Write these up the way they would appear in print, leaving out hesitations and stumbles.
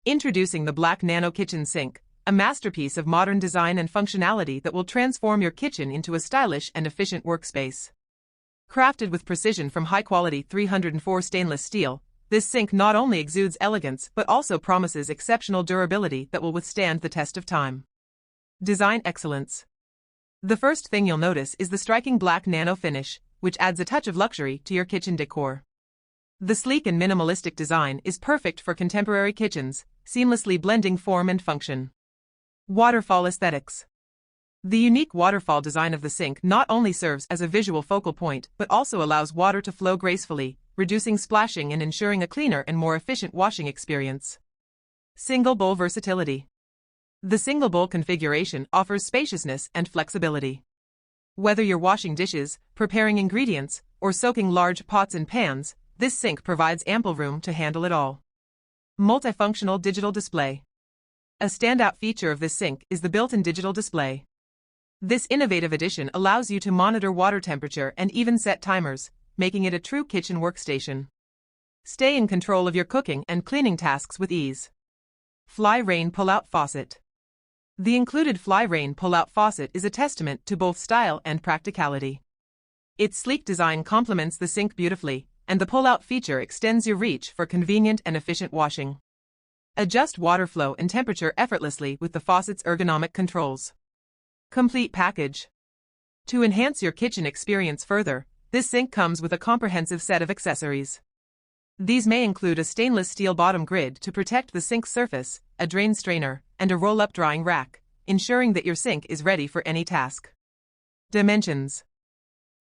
Introducing the Black Nano Kitchen Sink, a masterpiece of modern design and functionality that will transform your kitchen into a stylish and efficient workspace. Crafted with precision from high-quality 304 stainless steel, this sink not only exudes elegance but also promises exceptional durability that will withstand the test of time. Design excellence. The first thing you'll notice is the striking black nano finish, which adds a touch of luxury to your kitchen decor. The sleek and minimalistic design is perfect for contemporary kitchens, seamlessly blending form and function. Waterfall aesthetics. The unique waterfall design of the sink not only serves as a visual focal point but also allows water to flow gracefully, reducing splashing and ensuring a cleaner and more efficient washing experience. Single bowl versatility. The single bowl configuration offers spaciousness and flexibility. Whether you're washing dishes, preparing ingredients, or soaking large pots and pans, this sink provides ample room to handle it all. Multifunctional digital display. A standout feature of this sink is the built-in digital display. This innovative addition allows you to monitor water temperature and even set timers, making it a true kitchen workstation. Stay in control of your cooking and cleaning tasks with ease. Fly Rain Pull-Out Faucet. The included Fly Rain Pull-Out Faucet is a testament to both style and practicality. Its sleek design complements the sink beautifully, and the pull-out feature extends your reach for convenient and efficient washing. Adjust water flow and temperature effortlessly with the faucet's ergonomic controls. Complete package. To enhance your kitchen experience further, this sink comes with a comprehensive set of accessories. These may include a stainless steel bottom grid to protect the sink's surface, a drain strainer, and a roll-up drying rack, ensuring that your sink is ready for any task. Dimensions.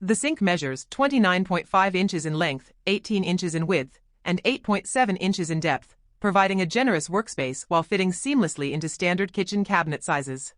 The sink measures 29.5 inches in length, 18 inches in width, and 8.7 inches in depth, providing a generous workspace while fitting seamlessly into standard kitchen cabinet sizes.